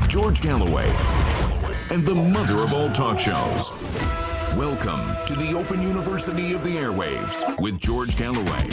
George Galloway, and the mother of all talk shows. Welcome to the Open University of the Airwaves with George Galloway.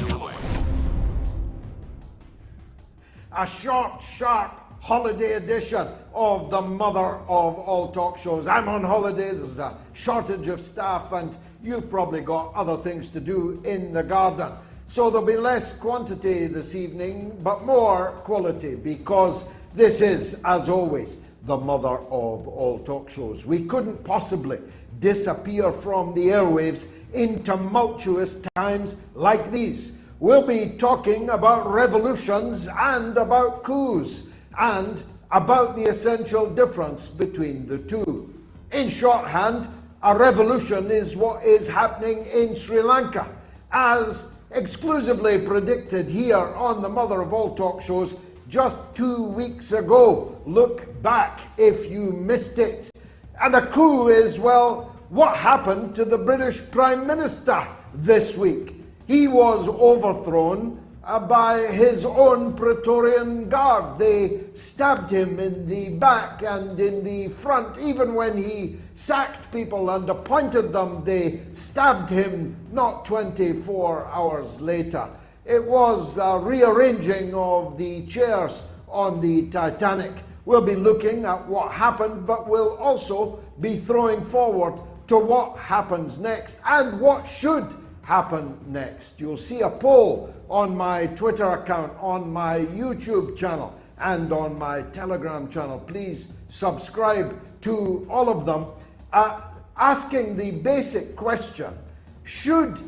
A short, sharp holiday edition of the mother of all talk shows. I'm on holiday, there's a shortage of staff, and you've probably got other things to do in the garden. So there'll be less quantity this evening, but more quality, because this is, as always, the mother of all talk shows. We couldn't possibly disappear from the airwaves in tumultuous times like these. We'll be talking about revolutions and about coups, and about the essential difference between the two. In shorthand, a revolution is what is happening in Sri Lanka, as exclusively predicted here on the mother of all talk shows just 2 weeks ago. Look back if you missed it. And a coup is, well, what happened to the British Prime Minister this week? He was overthrown by his own Praetorian Guard. They stabbed him in the back and in the front. Even when he sacked people and appointed them, they stabbed him not 24 hours later. It was a rearranging of the chairs on the Titanic. We'll be looking at what happened, but we'll also be throwing forward to what happens next and what should happen next. You'll see a poll on my Twitter account, on my YouTube channel, and on my Telegram channel. Please subscribe to all of them, asking the basic question: should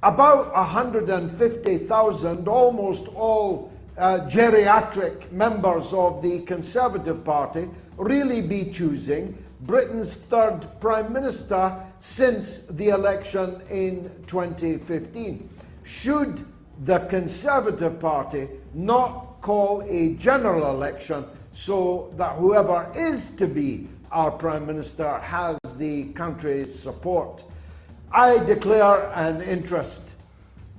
about 150,000, almost all geriatric members of the Conservative Party, really be choosing Britain's third Prime Minister since the election in 2015? Should the Conservative Party not call a general election so that whoever is to be our Prime Minister has the country's support? I declare an interest.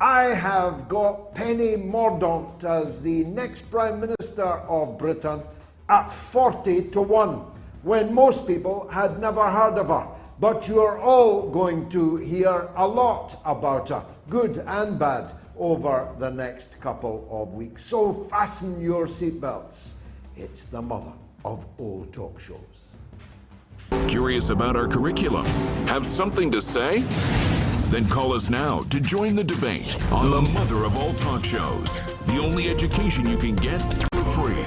I have got Penny Mordaunt as the next Prime Minister of Britain at 40-1, when most people had never heard of her. But you're all going to hear a lot about her, good and bad, over the next couple of weeks. So fasten your seatbelts. It's the mother of all talk shows. Curious about our curriculum? Have something to say? Then call us now to join the debate on the mother of all talk shows. The only education you can get for free.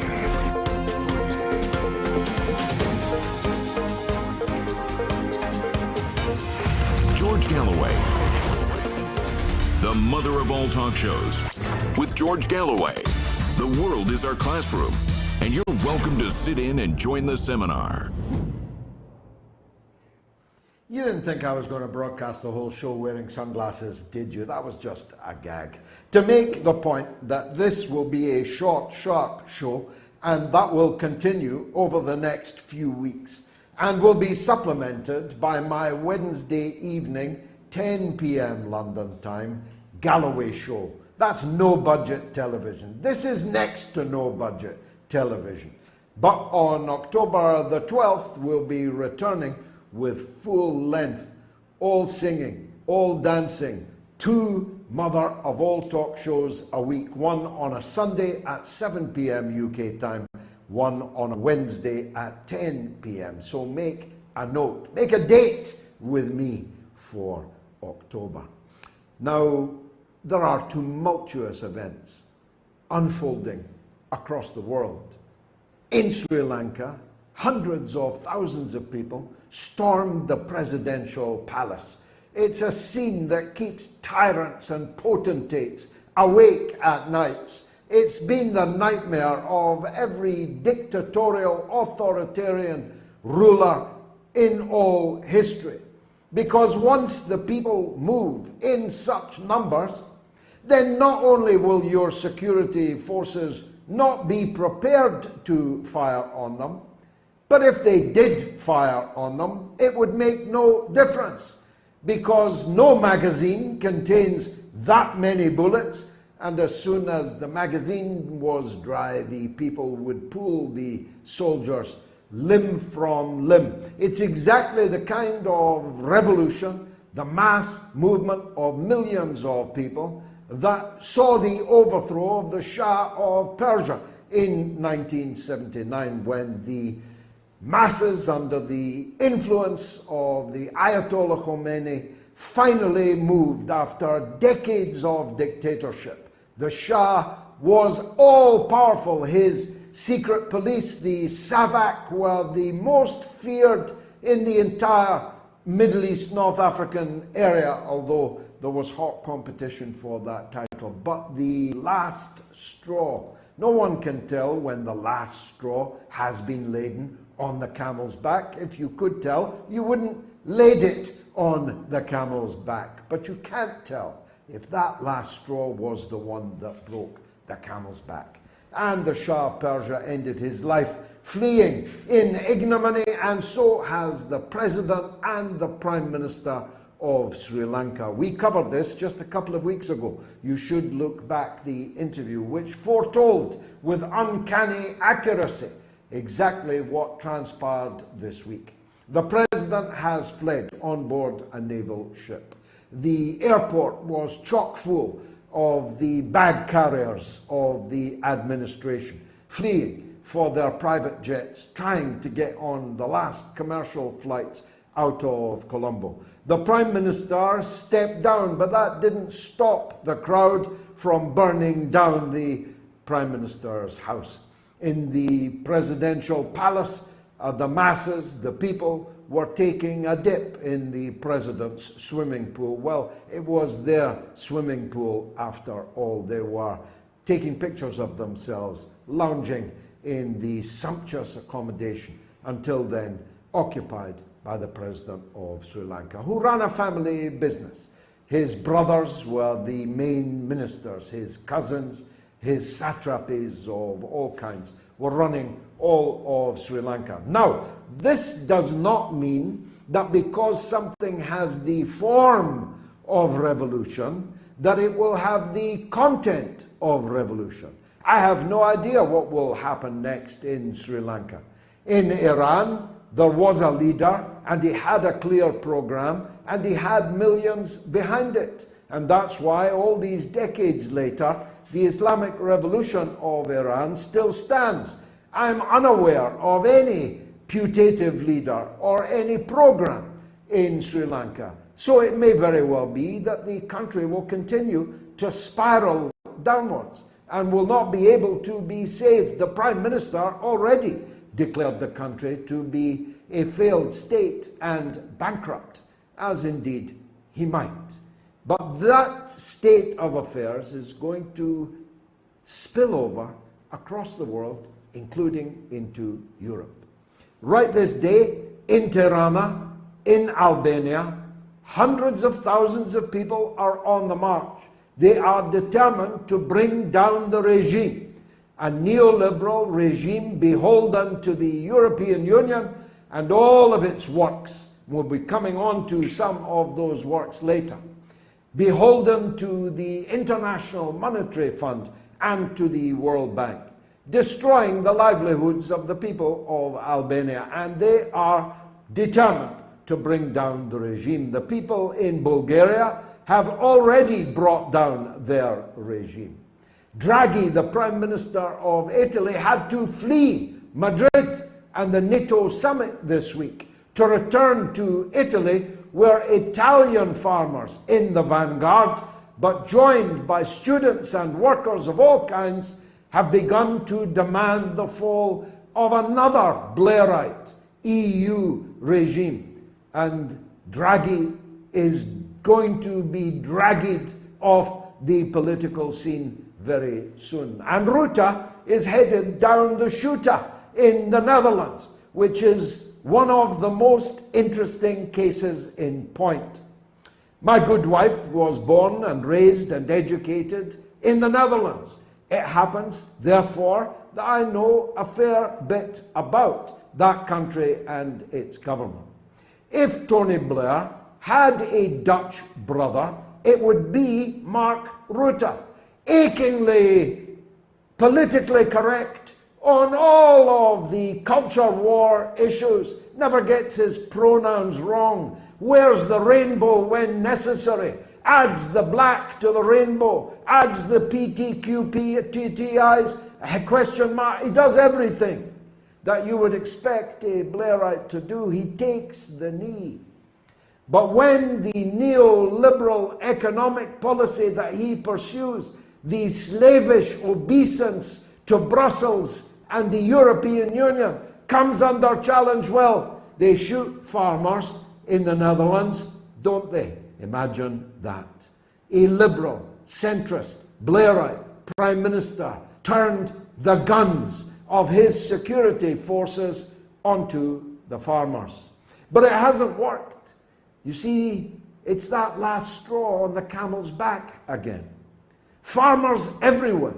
George Galloway, the mother of all talk shows. With George Galloway, the world is our classroom, and you're welcome to sit in and join the seminar. You didn't think I was going to broadcast the whole show wearing sunglasses, did you? That was just a gag. To make the point that this will be a short, sharp show, and that will continue over the next few weeks, and will be supplemented by my Wednesday evening, 10 p.m. London time, Galloway show. That's no budget television. This is next to no budget television. But on October the 12th, we'll be returning with full length, all singing, all dancing, 2 mother of all talk shows a week, one on a Sunday at 7 p.m. UK time, one on a Wednesday at 10 p.m. So make a note, make a date with me for October. Now, there are tumultuous events unfolding across the world. In Sri Lanka, hundreds of thousands of people stormed the presidential palace. It's a scene that keeps tyrants and potentates awake at nights. It's been the nightmare of every dictatorial, authoritarian ruler in all history. Because once the people move in such numbers, then not only will your security forces not be prepared to fire on them, but if they did fire on them, it would make no difference, because no magazine contains that many bullets, and as soon as the magazine was dry, the people would pull the soldiers limb from limb. It's exactly the kind of revolution, the mass movement of millions of people that saw the overthrow of the Shah of Persia in 1979, when the masses, under the influence of the Ayatollah Khomeini, finally moved after decades of dictatorship. The Shah was all-powerful. His secret police, the SAVAK, were the most feared in the entire Middle East, North African area, although there was hot competition for that title. But the last straw, no one can tell when the last straw has been laden on the camel's back. If you could tell, you wouldn't laid it on the camel's back. But you can't tell if that last straw was the one that broke the camel's back. And the Shah of Persia ended his life fleeing in ignominy, and so has the President and the Prime Minister of Sri Lanka. We covered this just a couple of weeks ago. You should look back the interview, which foretold with uncanny accuracy exactly what transpired this week. The President has fled on board a naval ship. The airport was chock full of the bag carriers of the administration, fleeing for their private jets, trying to get on the last commercial flights out of Colombo. The Prime Minister stepped down, but that didn't stop the crowd from burning down the Prime Minister's house. In the presidential palace, the masses, the people, were taking a dip in the President's swimming pool. Well, it was their swimming pool after all. They were taking pictures of themselves, lounging in the sumptuous accommodation, until then occupied by the President of Sri Lanka, who ran a family business. His brothers were the main ministers, his cousins, his satrapies of all kinds were running all of Sri Lanka. Now, this does not mean that because something has the form of revolution, that it will have the content of revolution. I have no idea what will happen next in Sri Lanka. In Iran, there was a leader, and he had a clear program, and he had millions behind it. And that's why all these decades later, the Islamic Revolution of Iran still stands. I'm unaware of any putative leader or any program in Sri Lanka. So it may very well be that the country will continue to spiral downwards and will not be able to be saved. The Prime Minister already declared the country to be a failed state and bankrupt, as indeed he might. But that state of affairs is going to spill over across the world, including into Europe. Right this day, in Tirana, in Albania, hundreds of thousands of people are on the march. They are determined to bring down the regime, a neoliberal regime beholden to the European Union and all of its works. We'll be coming on to some of those works later. Beholden to the International Monetary Fund and to the World Bank, destroying the livelihoods of the people of Albania, and they are determined to bring down the regime. The people in Bulgaria have already brought down their regime. Draghi, the Prime Minister of Italy, had to flee Madrid and the NATO summit this week to return to Italy, where Italian farmers in the vanguard, but joined by students and workers of all kinds, have begun to demand the fall of another Blairite EU regime. And Draghi is going to be dragged off the political scene very soon. And Rutte is headed down the shooter in the Netherlands, which is one of the most interesting cases in point. My good wife was born and raised and educated in the Netherlands. It happens, therefore, that I know a fair bit about that country and its government. If Tony Blair had a Dutch brother, it would be Mark Rutte, achingly politically correct, on all of the culture war issues, never gets his pronouns wrong, wears the rainbow when necessary, adds the black to the rainbow, adds the TTIs, question mark. He does everything that you would expect a Blairite to do. He takes the knee. But when the neoliberal economic policy that he pursues, the slavish obeisance to Brussels and the European Union, comes under challenge, well, they shoot farmers in the Netherlands, don't they? Imagine that. A liberal, centrist, Blairite Prime Minister turned the guns of his security forces onto the farmers. But it hasn't worked. You see, it's that last straw on the camel's back again. Farmers everywhere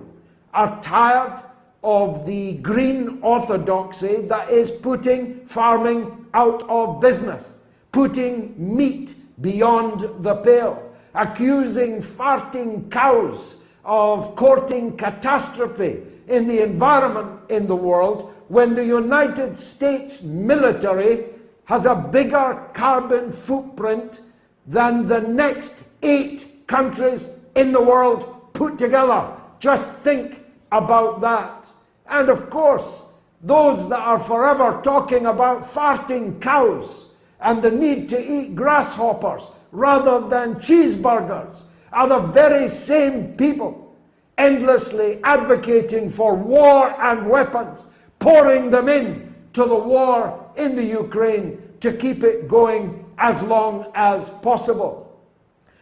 are tired of the green orthodoxy that is putting farming out of business, putting meat beyond the pale, accusing farting cows of courting catastrophe in the environment in the world, when the United States military has a bigger carbon footprint than the next 8 countries in the world put together. Just think about that. And of course, those that are forever talking about farting cows and the need to eat grasshoppers rather than cheeseburgers are the very same people endlessly advocating for war and weapons, pouring them in to the war in the Ukraine to keep it going as long as possible.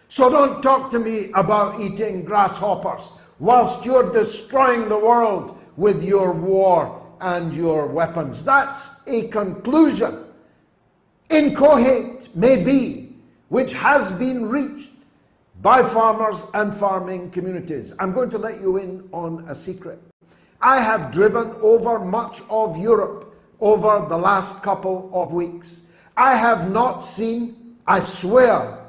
So don't talk to me about eating grasshoppers whilst you're destroying the world with your war and your weapons. That's a conclusion, incoherent maybe, which has been reached by farmers and farming communities. I'm going to let you in on a secret. I have driven over much of Europe over the last couple of weeks. I have not seen, I swear,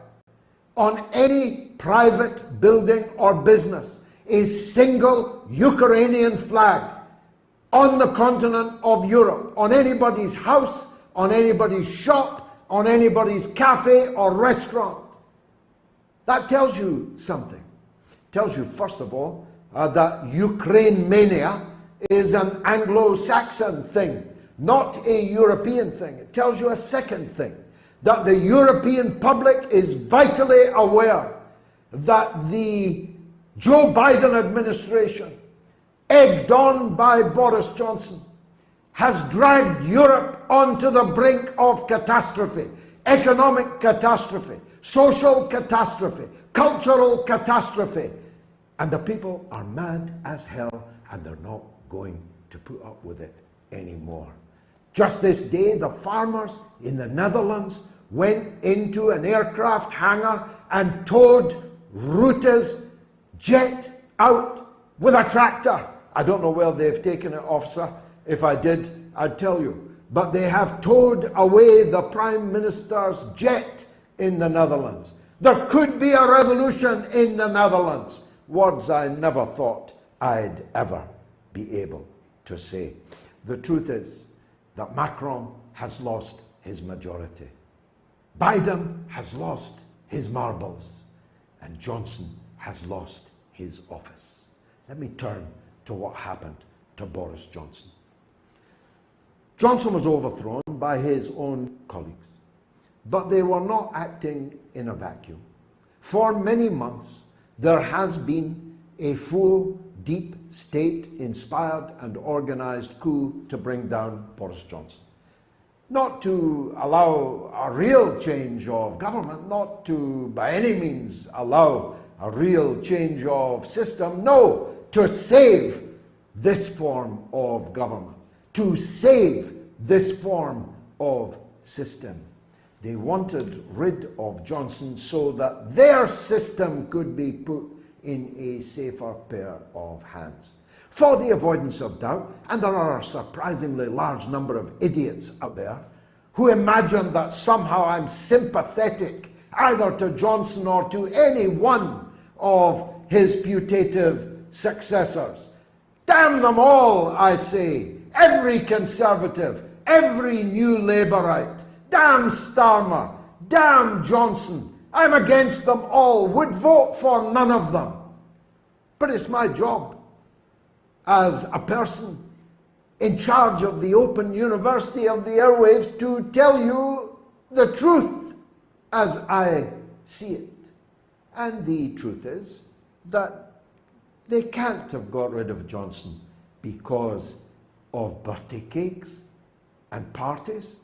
on any private building or business, a single Ukrainian flag on the continent of Europe, on anybody's house, on anybody's shop, on anybody's cafe or restaurant. That tells you something. It tells you, first of all, that Ukraine mania is an Anglo-Saxon thing, not a European thing. It tells you a second thing, that the European public is vitally aware that the Joe Biden administration, egged on by Boris Johnson, has dragged Europe onto the brink of catastrophe, economic catastrophe, social catastrophe, cultural catastrophe. And the people are mad as hell, and they're not going to put up with it anymore. Just this day, the farmers in the Netherlands went into an aircraft hangar and towed Rutte's jet out with a tractor. I don't know where they've taken it, officer. If I did, I'd tell you. But they have towed away the Prime Minister's jet in the Netherlands. There could be a revolution in the Netherlands. Words I never thought I'd ever be able to say. The truth is that Macron has lost his majority. Biden has lost his marbles. And Johnson has lost his office. Let me turn to what happened to Boris Johnson. Johnson was overthrown by his own colleagues, but they were not acting in a vacuum. For many months, there has been a full, deep state-inspired and organized coup to bring down Boris Johnson. Not to allow a real change of government, not to by any means allow a real change of system, no, to save this form of government, to save this form of system. They wanted rid of Johnson so that their system could be put in a safer pair of hands. For the avoidance of doubt, and there are a surprisingly large number of idiots out there who imagine that somehow I'm sympathetic either to Johnson or to any one of his putative successors, Damn them all, I say. Every Conservative, every New Labourite. Damn Starmer, damn Johnson. I'm against them all, would vote for none of them. But it's my job as a person in charge of the Open University of the airwaves to tell you the truth as I see it. And the truth is that they can't have got rid of Johnson because of birthday cakes and parties,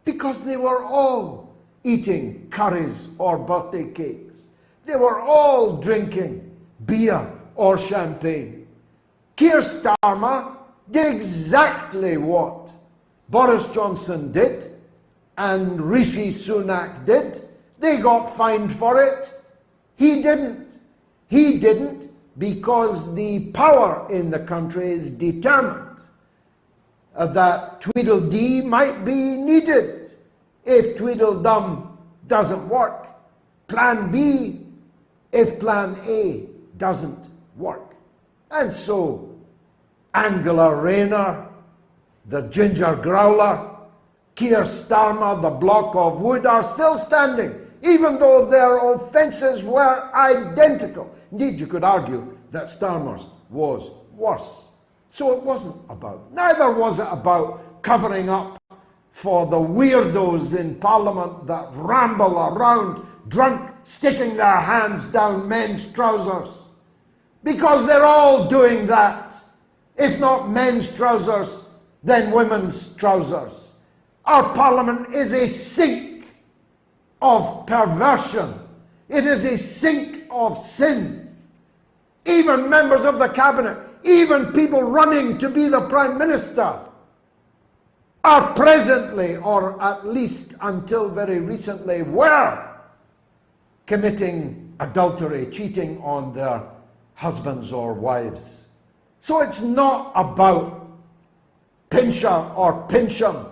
because they were all eating curries or birthday cakes. They were all drinking beer or champagne. Keir Starmer did exactly what Boris Johnson did and Rishi Sunak did. They got fined for it. He didn't. He didn't because the power in the country is determined that Tweedledee might be needed if Tweedledum doesn't work. Plan B if Plan A doesn't work. And so Angela Rayner, the ginger growler, Keir Starmer, the block of wood, are still standing, even though their offences were identical. Indeed, you could argue that Starmer's was worse. So it wasn't about, neither was it about covering up for the weirdos in Parliament that ramble around drunk, sticking their hands down men's trousers. Because they're all doing that. If not men's trousers, then women's trousers. Our Parliament is a sink of perversion. It is a sink of sin. Even members of the cabinet, even people running to be the Prime Minister, are presently, or at least until very recently, were committing adultery, cheating on their husbands or wives. So it's not about Pincher or Pincham,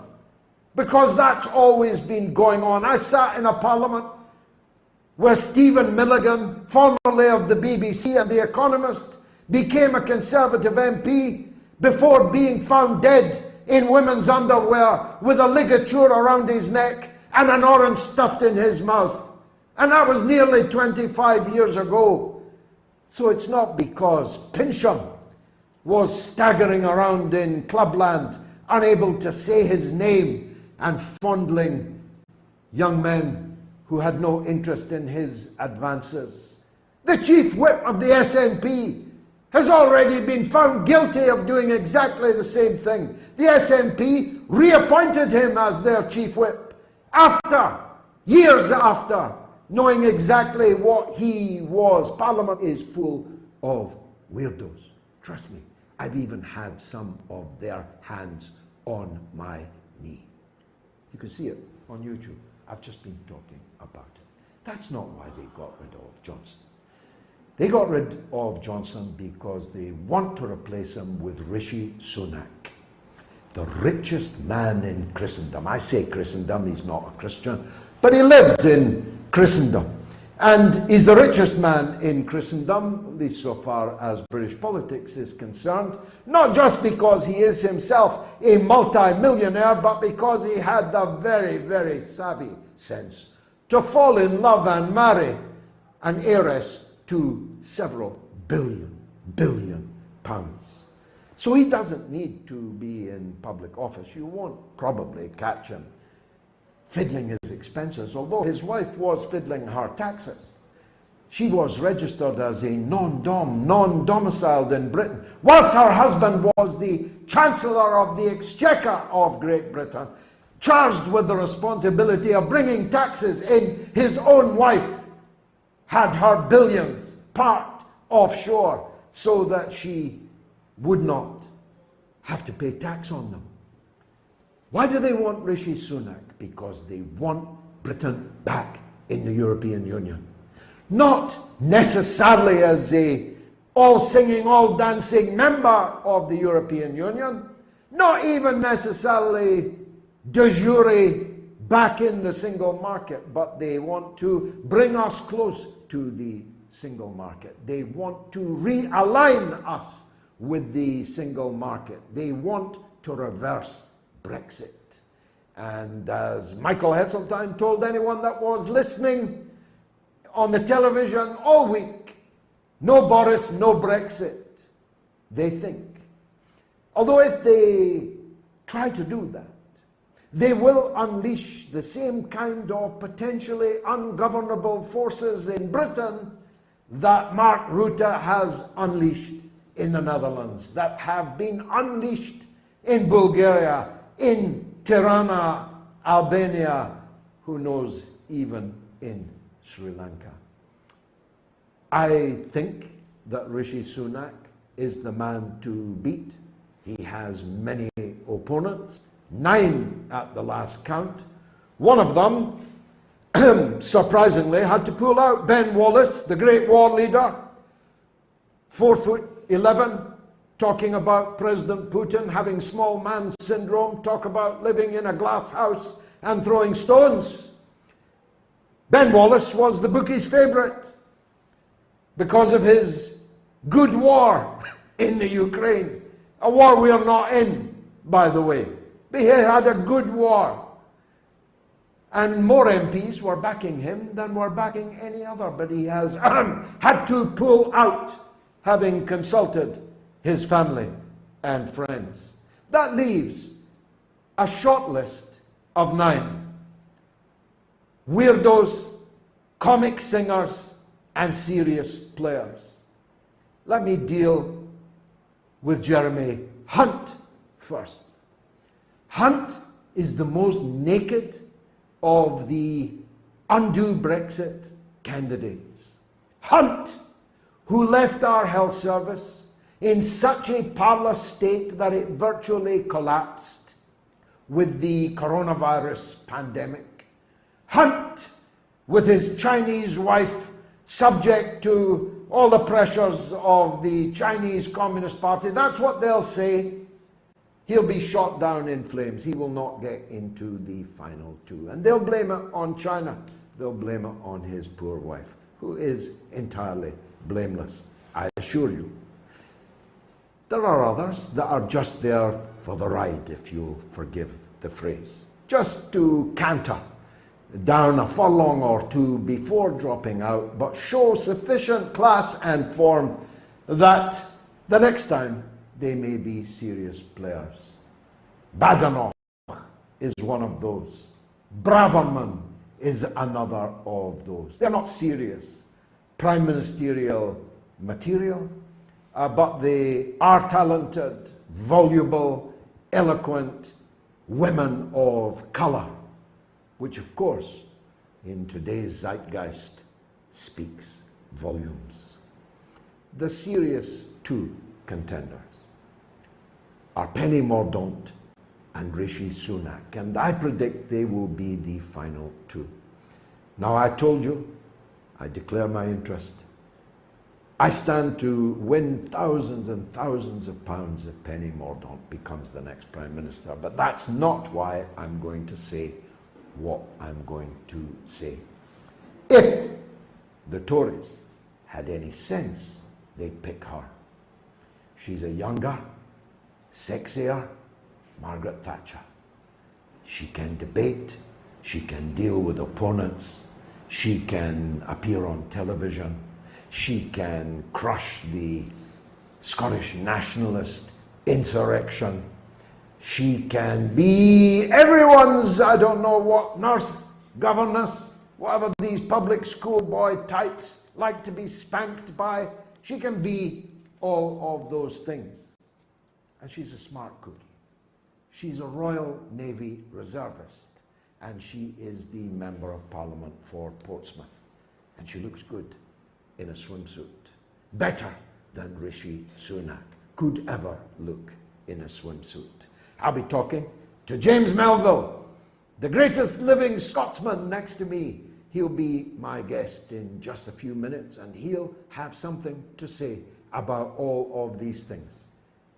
because that's always been going on. I sat in a Parliament where Stephen Milligan, formerly of the BBC and The Economist, became a Conservative MP before being found dead in women's underwear with a ligature around his neck and an orange stuffed in his mouth. And that was nearly 25 years ago. So it's not because Pincham was staggering around in Clubland, unable to say his name and fondling young men who had no interest in his advances. The chief whip of the SNP has already been found guilty of doing exactly the same thing. The SNP reappointed him as their chief whip after, years after, knowing exactly what he was. Parliament is full of weirdos. Trust me, I've even had some of their hands on my knee. You can see it on YouTube. I've just been talking about it. That's not why they got rid of Johnson. They got rid of Johnson because they want to replace him with Rishi Sunak, the richest man in Christendom. I say Christendom, he's not a Christian, but he lives in Christendom. And he's the richest man in Christendom, at least so far as British politics is concerned, not just because he is himself a multi-millionaire, but because he had the very, very savvy sense to fall in love and marry an heiress to several billion pounds. So he doesn't need to be in public office. You won't probably catch him fiddling his expenses, although his wife was fiddling her taxes. She was registered as a non-domiciled in Britain, whilst her husband was the Chancellor of the Exchequer of Great Britain, charged with the responsibility of bringing taxes in. His own wife had her billions parked offshore so that she would not have to pay tax on them. Why do they want Rishi Sunak? Because they want Britain back in the European Union. Not necessarily as a all-singing, all-dancing member of the European Union, not even necessarily de jure back in the single market, but they want to bring us close to the single market. They want to realign us with the single market. They want to reverse Brexit. And as Michael Heseltine told anyone that was listening on the television all week, no Boris, no Brexit, they think. Although if they try to do that, they will unleash the same kind of potentially ungovernable forces in Britain that Mark Rutte has unleashed in the Netherlands, that have been unleashed in Bulgaria, in Tirana, Albania, who knows, even in Sri Lanka. I think that Rishi Sunak is the man to beat. He has many opponents, 9 at the last count. One of them, surprisingly, had to pull out. Ben Wallace, the great war leader, 4'11", talking about President Putin having small man syndrome, talk about living in a glass house and throwing stones. Ben Wallace was the bookie's favorite because of his good war in the Ukraine. A war we are not in, by the way. But he had a good war. And more MPs were backing him than were backing any other. But he has had to pull out, having consulted his family and friends. That leaves a short list of 9. Weirdos, comic singers, and serious players. Let me deal with Jeremy Hunt first. Hunt is the most naked of the undo Brexit candidates. Hunt, who left our health service in such a parlous state that it virtually collapsed with the coronavirus pandemic. Hunt, with his Chinese wife subject to all the pressures of the Chinese Communist Party. That's what they'll say. He'll be shot down in flames. He will not get into the final 2. And they'll blame it on China. They'll blame it on his poor wife, who is entirely blameless, I assure you. There are others that are just there for the ride, if you'll forgive the phrase. Just to canter down a furlong or 2 before dropping out, but show sufficient class and form that the next time they may be serious players. Badenoch is one of those. Braverman is another of those. They're not serious prime ministerial material, but they are talented, voluble, eloquent women of colour, which of course in today's zeitgeist speaks volumes. The serious 2 contenders are Penny Mordaunt and Rishi Sunak, and I predict they will be the final 2. Now, I told you, I declare my interest. I stand to win thousands and thousands of pounds if Penny Mordaunt becomes the next Prime Minister, but that's not why I'm going to say what I'm going to say. If the Tories had any sense, they'd pick her. She's a younger, sexier Margaret Thatcher. She can debate, she can deal with opponents, she can appear on television, she can crush the Scottish nationalist insurrection, she can be everyone's, I don't know what, nurse, governess, whatever these public school boy types like to be spanked by. She can be all of those things. And she's a smart cookie. She's a Royal Navy reservist, and she is the Member of Parliament for Portsmouth. And she looks good in a swimsuit. Better than Rishi Sunak could ever look in a swimsuit. I'll be talking to James Melville, the greatest living Scotsman next to me. He'll be my guest in just a few minutes, and he'll have something to say about all of these things.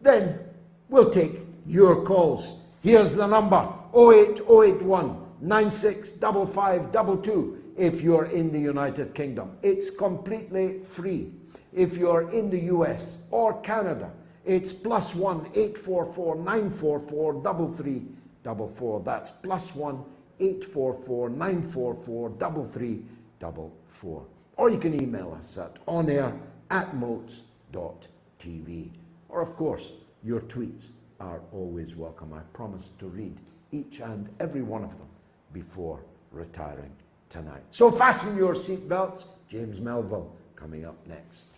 Then we'll take your calls. Here's the number, 08081 965522 if you're in the United Kingdom. It's completely free. If you're in the US or Canada, It's +1 844 944 3344. That's +1 844 944 3344. Or you can email us at onair@moats.tv. Or of course, your tweets are always welcome. I promise to read each and every one of them before retiring tonight. So fasten your seatbelts. James Melville coming up next.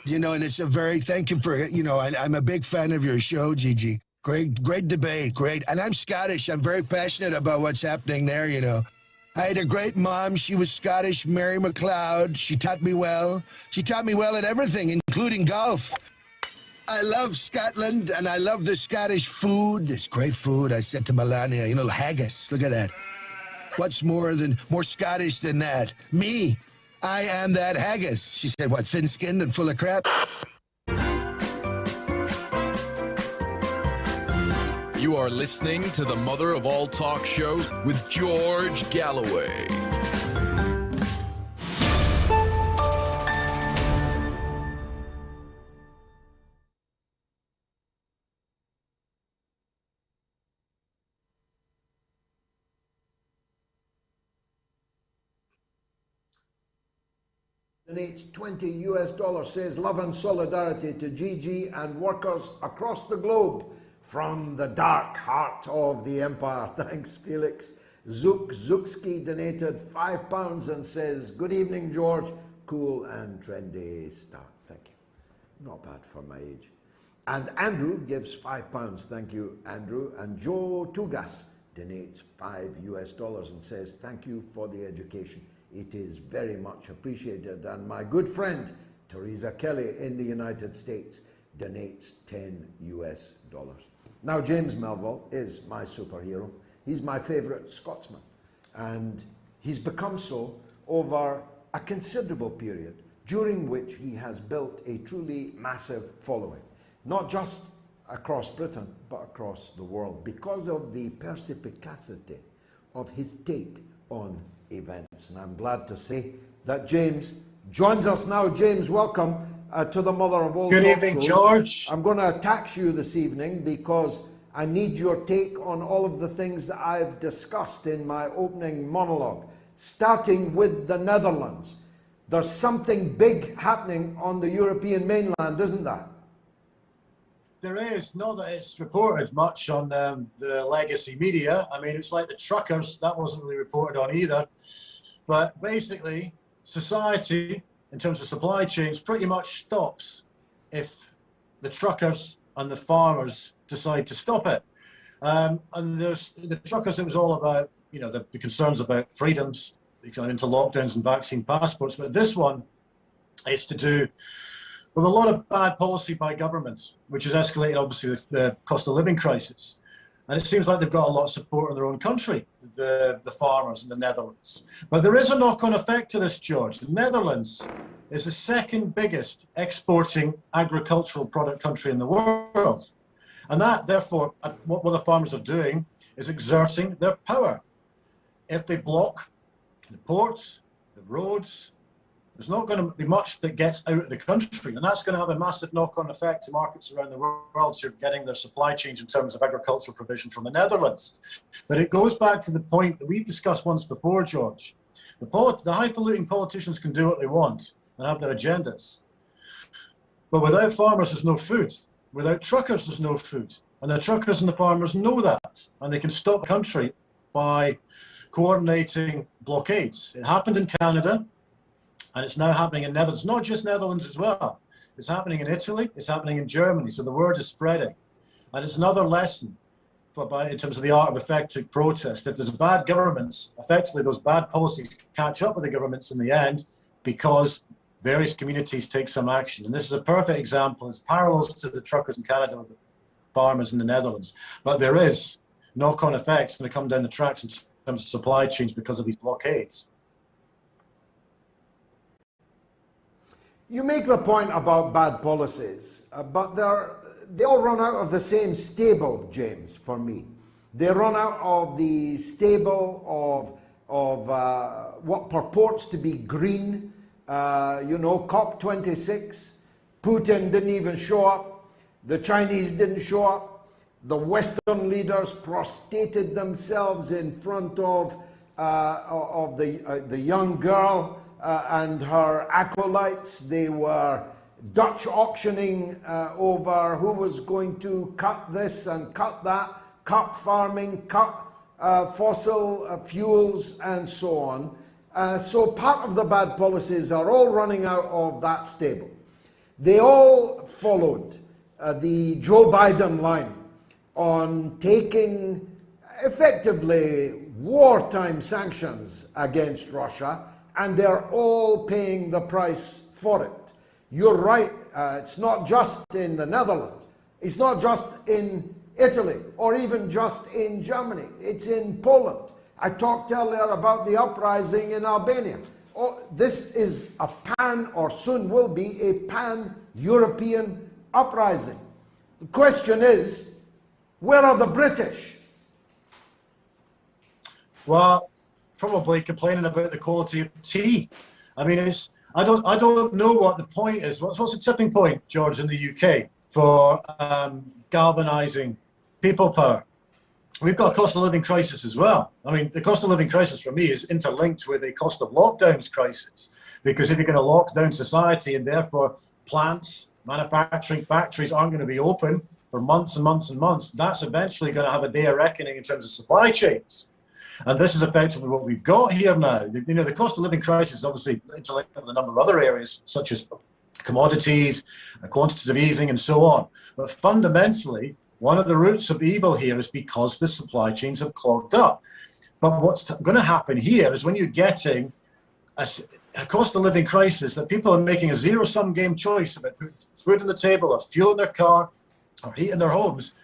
You know, and it's a very, thank you for, you know, I'm a big fan of your show, Gigi. Great debate, great. And I'm Scottish. I'm very passionate about what's happening there, you know. I had a great mom. She was Scottish, Mary McLeod. She taught me well. She taught me well at everything, including golf. I love Scotland, and I love the Scottish food. It's great food. I said to Melania, you know, haggis. Look at that. What's more Scottish than that? Me. I am that haggis. She said, what, thin-skinned and full of crap? You are listening to the mother of all talk shows with George Galloway. Donates $20 says love and solidarity to Gigi and workers across the globe from the dark heart of the empire. Thanks, Felix. Zukski donated £5 and says, good evening, George. Cool and trendy stuff. Thank you. Not bad for my age. And Andrew gives £5. Thank you, Andrew. And Joe Tugas donates $5 and says, thank you for the education. It is very much appreciated. And my good friend, Teresa Kelly in the United States, donates $10. Now, James Melville is my superhero. He's my favourite Scotsman. And he's become so over a considerable period during which he has built a truly massive following, not just across Britain, but across the world, because of the perspicacity of his take on events. And I'm glad to say that James joins us now. James, welcome to the mother of all Good talk evening, shows. George. I'm going to tax you this evening because I need your take on all of the things that I've discussed in my opening monologue, starting with the Netherlands. There's something big happening on the European mainland, isn't there? There is, not that it's reported much on the legacy media. I mean, it's like the truckers, that wasn't really reported on either. But basically, society, in terms of supply chains, pretty much stops if the truckers and the farmers decide to stop it. And there's the truckers, it was all about, you know, the concerns about freedoms, going into lockdowns and vaccine passports. But this one is to do with a lot of bad policy by governments, which has escalated, obviously, the cost of living crisis. And it seems like they've got a lot of support in their own country, the farmers in the Netherlands. But there is a knock-on effect to this, George. The Netherlands is the second biggest exporting agricultural product country in the world. And that, therefore, what the farmers are doing is exerting their power. If they block the ports, the roads, there's not going to be much that gets out of the country, and that's going to have a massive knock-on effect to markets around the world who are getting their supply chains in terms of agricultural provision from the Netherlands. But it goes back to the point that we've discussed once before, George. The highfalutin politicians can do what they want and have their agendas. But without farmers, there's no food. Without truckers, there's no food. And the truckers and the farmers know that, and they can stop the country by coordinating blockades. It happened in Canada. And it's now happening in Netherlands, not just Netherlands as well. It's happening in Italy, it's happening in Germany. So the word is spreading. And it's another lesson in terms of the art of effective protest. If there's bad governments, effectively those bad policies catch up with the governments in the end because various communities take some action. And this is a perfect example. It's parallels to the truckers in Canada with the farmers in the Netherlands. But there is knock-on effects when they come down the tracks in terms of supply chains because of these blockades. You make the point about bad policies, but they all run out of the same stable, James, for me. They run out of the stable of what purports to be green, COP26. Putin didn't even show up. The Chinese didn't show up. The Western leaders prostrated themselves in front of the young girl and her acolytes. They were Dutch auctioning over who was going to cut this and cut that, cut farming, cut fossil fuels, and so on. So part of the bad policies are all running out of that stable. They all followed the Joe Biden line on taking effectively wartime sanctions against Russia, and they're all paying the price for it. You're right, it's not just in the Netherlands, it's not just in Italy, or even just in Germany, it's in Poland. I talked earlier about the uprising in Albania. This is a pan, or soon will be, a pan-European uprising. The question is, where are the British? Well, probably complaining about the quality of tea. I mean, I don't know what the point is. What's the tipping point, George, in the UK for galvanising people power? We've got a cost of living crisis as well. I mean, the cost of living crisis for me is interlinked with the cost of lockdowns crisis, because if you're going to lock down society and therefore plants, manufacturing factories aren't going to be open for months and months and months, that's eventually going to have a day of reckoning in terms of supply chains. And this is effectively what we've got here now. The cost of living crisis is obviously interlinked with a number of other areas, such as commodities, quantitative easing, and so on. But fundamentally, one of the roots of evil here is because the supply chains have clogged up. But what's going to happen here is when you're getting a cost of living crisis, that people are making a zero-sum game choice about putting food on the table or fuel in their car or heat in their homes,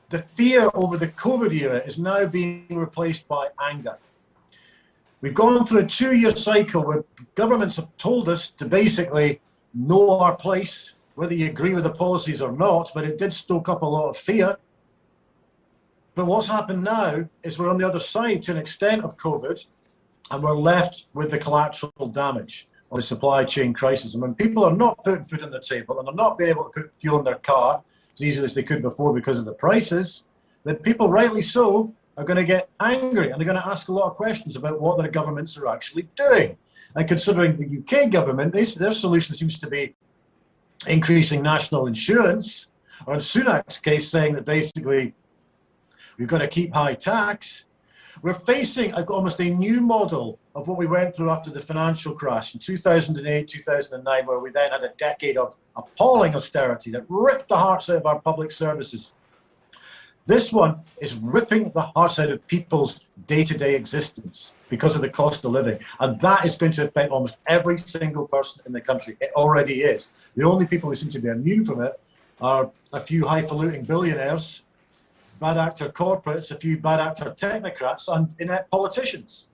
the fear over the COVID era is now being replaced by anger. We've gone through a 2-year cycle where governments have told us to basically know our place, whether you agree with the policies or not, but it did stoke up a lot of fear. But what's happened now is we're on the other side to an extent of COVID, and we're left with the collateral damage of the supply chain crisis. And when people are not putting food on the table and are not being able to put fuel in their car as easily as they could before because of the prices, then people, rightly so, are going to get angry, and they're going to ask a lot of questions about what their governments are actually doing. And considering the UK government, their solution seems to be increasing national insurance, or in Sunak's case, saying that basically we've got to keep high tax. We're facing almost a new model of what we went through after the financial crash in 2008, 2009, where we then had a decade of appalling austerity that ripped the hearts out of our public services. This one is ripping the hearts out of people's day-to-day existence because of the cost of living. And that is going to affect almost every single person in the country. It already is. The only people who seem to be immune from it are a few highfalutin billionaires, bad actor corporates, a few bad actor technocrats, and inept politicians.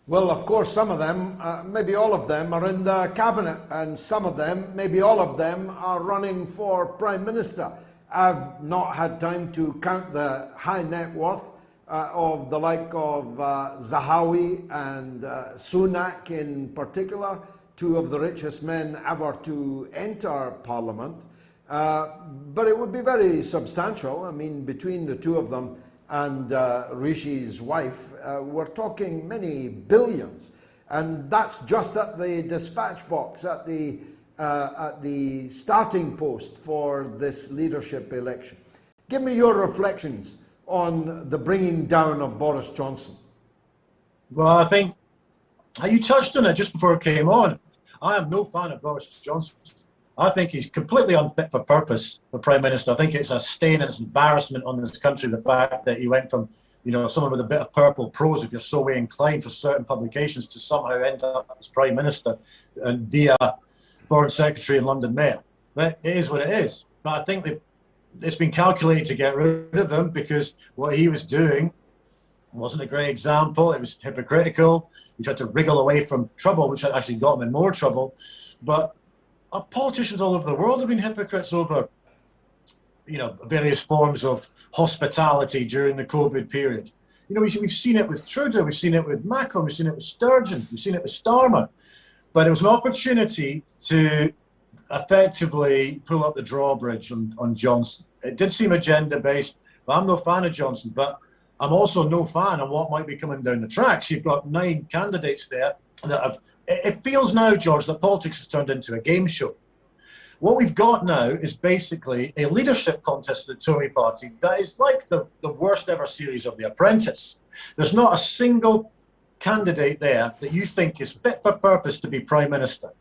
Well, of course, some of them, maybe all of them, are in the cabinet, and some of them, maybe all of them, are running for Prime Minister. I've not had time to count the high net worth of the like of Zahawi and Sunak in particular, two of the richest men ever to enter Parliament. But it would be very substantial. I mean, between the two of them and Rishi's wife, we're talking many billions. And that's just at the dispatch box, at the starting post for this leadership election. Give me your reflections on the bringing down of Boris Johnson. Well, I think you touched on it just before it came on. I am no fan of Boris Johnson. I think he's completely unfit for purpose, the Prime Minister. I think it's a stain and it's embarrassment on this country, the fact that he went from, someone with a bit of purple prose, if you're so way inclined for certain publications, to somehow end up as Prime Minister and via Foreign Secretary and London Mayor. But it is what it is. But I think it's been calculated to get rid of him because what he was doing wasn't a great example. It was hypocritical. He tried to wriggle away from trouble, which actually got him in more trouble. But politicians all over the world have been hypocrites over, various forms of hospitality during the COVID period. We've seen it with Trudeau, we've seen it with Macron, we've seen it with Sturgeon, we've seen it with Starmer. But it was an opportunity to effectively pull up the drawbridge on Johnson. It did seem agenda-based, but I'm no fan of Johnson. But I'm also no fan of what might be coming down the tracks. You've got 9 candidates there that have. It feels now, George, that politics has turned into a game show. What we've got now is basically a leadership contest for the Tory party that is like the worst ever series of The Apprentice. There's not a single candidate there that you think is fit for purpose to be Prime Minister.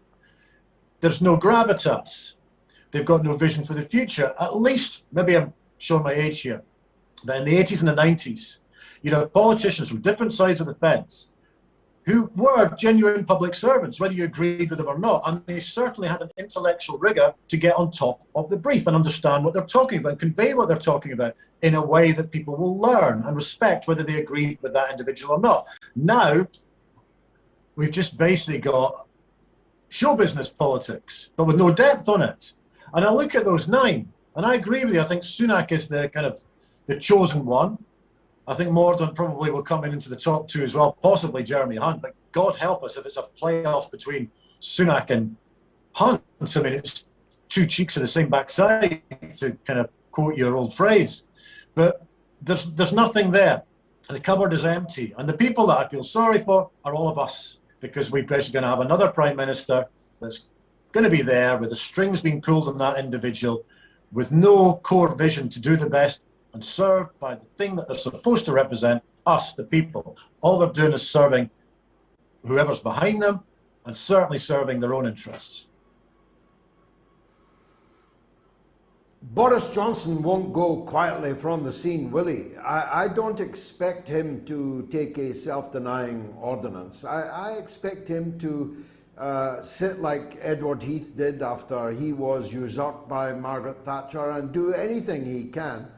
There's no gravitas. They've got no vision for the future. At least, maybe I'm showing my age here, but in the 80s and the 90s, politicians from different sides of the fence who were genuine public servants, whether you agreed with them or not, and they certainly had an intellectual rigor to get on top of the brief and understand what they're talking about and convey what they're talking about in a way that people will learn and respect whether they agreed with that individual or not. Now, we've just basically got show business politics, but with no depth on it. And I look at those 9, and I agree with you. I think Sunak is the chosen one. I think Mordaunt probably will come into the top 2 as well, possibly Jeremy Hunt. But God help us if it's a playoff between Sunak and Hunt. I mean, it's 2 cheeks of the same backside, to kind of quote your old phrase. But there's nothing there. The cupboard is empty. And the people that I feel sorry for are all of us, because we're basically going to have another Prime Minister that's going to be there with the strings being pulled on that individual, with no core vision to do the best and served by the thing that they're supposed to represent, us, the people. All they're doing is serving whoever's behind them and certainly serving their own interests. Boris Johnson won't go quietly from the scene, will he? I don't expect him to take a self-denying ordinance. I expect him to sit like Edward Heath did after he was usurped by Margaret Thatcher and do anything he can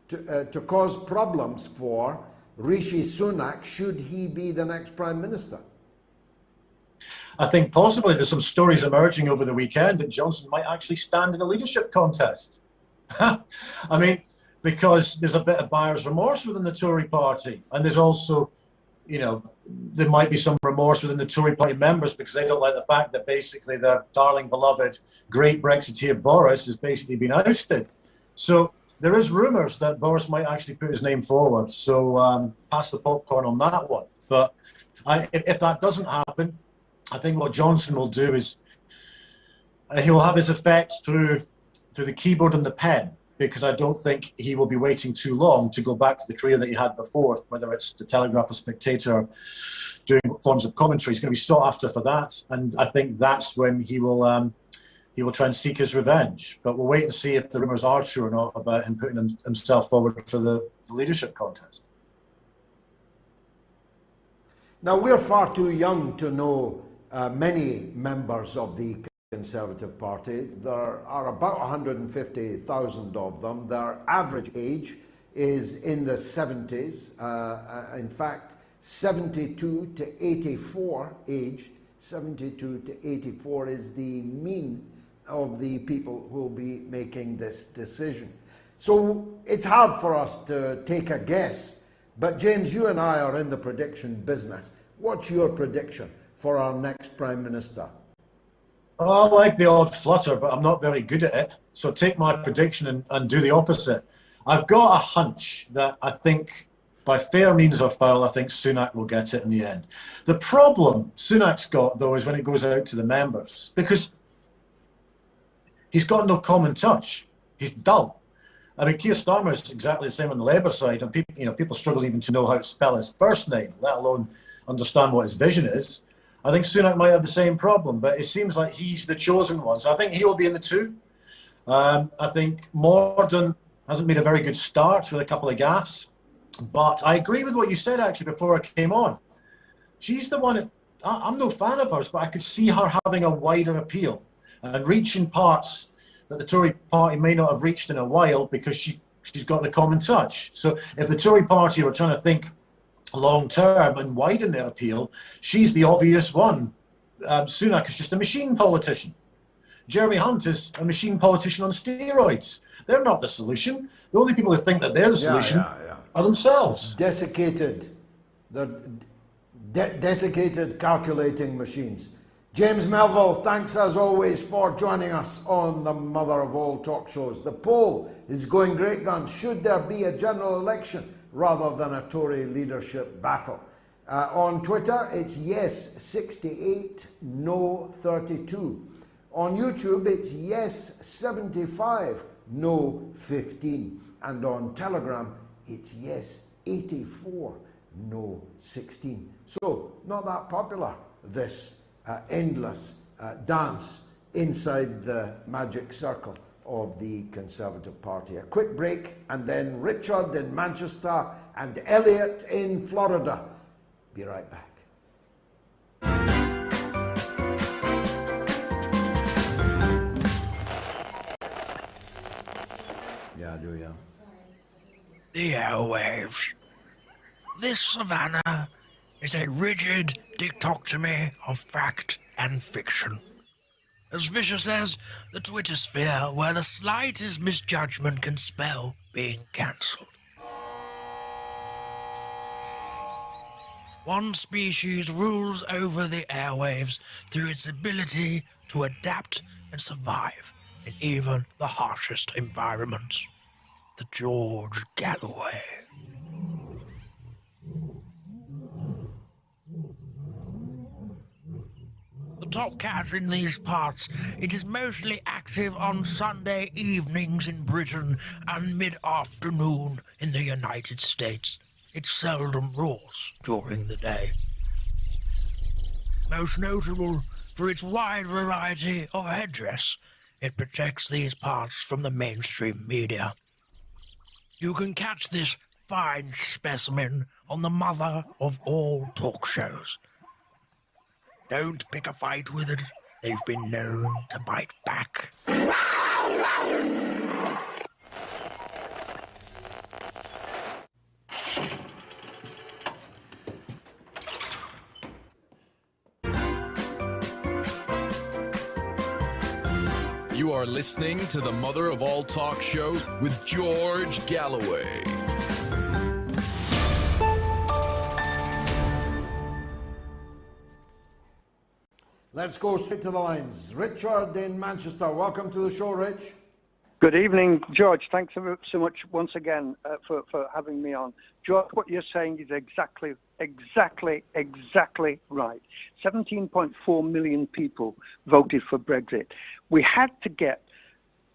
to cause problems for Rishi Sunak should he be the next Prime Minister. I think possibly there's some stories emerging over the weekend that Johnson might actually stand in a leadership contest. I mean, because there's a bit of buyer's remorse within the Tory party. And there's also, there might be some remorse within the Tory party members because they don't like the fact that basically their darling, beloved, great Brexiteer Boris has basically been ousted. So there is rumours that Boris might actually put his name forward. So pass the popcorn on that one. But if that doesn't happen, I think what Johnson will do is he will have his effects through the keyboard and the pen, because I don't think he will be waiting too long to go back to the career that he had before, whether it's the Telegraph or Spectator, doing forms of commentary. He's going to be sought after for that. And I think that's when he will try and seek his revenge. But we'll wait and see if the rumours are true or not about him putting himself forward for the leadership contest. Now, we're far too young to know many members of the Conservative Party. There are about 150,000 of them. Their average age is in the 70s. In fact, 72 to 84 age. 72 to 84 is the mean of the people who will be making this decision. So it's hard for us to take a guess. But James, you and I are in the prediction business. What's your prediction for our next Prime Minister? Well, I like the odd flutter, but I'm not very good at it. So take my prediction and do the opposite. I've got a hunch that I think, by fair means or foul, I think Sunak will get it in the end. The problem Sunak's got, though, is when it goes out to the members, because he's got no common touch. He's dull. I mean, Keir Starmer is exactly the same on the Labour side, and people struggle even to know how to spell his first name, let alone understand what his vision is. I think Sunak might have the same problem, but it seems like he's the chosen one. So I think he will be in the 2. I think Mordaunt hasn't made a very good start with a couple of gaffes. But I agree with what you said, actually, before I came on. She's the one, I'm no fan of hers, but I could see her having a wider appeal and reaching parts that the Tory party may not have reached in a while because she's got the common touch. So if the Tory party were trying to think long term and widen their appeal, she's the obvious one. Sunak is just a machine politician. Jeremy Hunt is a machine politician on steroids. They're not the solution. The only people who think that they're the solution are themselves. Desiccated. They're desiccated calculating machines. James Melville, thanks as always for joining us on the mother of all talk shows. The poll is going great guns. Should there be a general election rather than a Tory leadership battle? On Twitter, it's yes 68, no 32. On YouTube, it's yes 75, no 15. And on Telegram, it's yes 84, no 16. So, not that popular, this endless dance inside the magic circle of the Conservative Party. A quick break, and then Richard in Manchester and Elliot in Florida. Be right back. Yeah, I do, yeah. The airwaves. This savannah is a rigid dichotomy of fact and fiction. As Fisher says, the Twitter sphere where the slightest misjudgment can spell being cancelled. One species rules over the airwaves through its ability to adapt and survive in even the harshest environments. The George Galloway. The top cat in these parts, it is mostly active on Sunday evenings in Britain and mid-afternoon in the United States. It seldom roars during the day. Most notable for its wide variety of headdress, it protects these parts from the mainstream media. You can catch this fine specimen on the mother of all talk shows. Don't pick a fight with it. They've been known to bite back. You are listening to the mother of all talk shows with George Galloway. Let's go straight to the lines. Richard in Manchester, welcome to the show, Rich. Good evening, George. Thanks so much once again for having me on. George, what you're saying is exactly right. 17.4 million people voted for Brexit. We had to get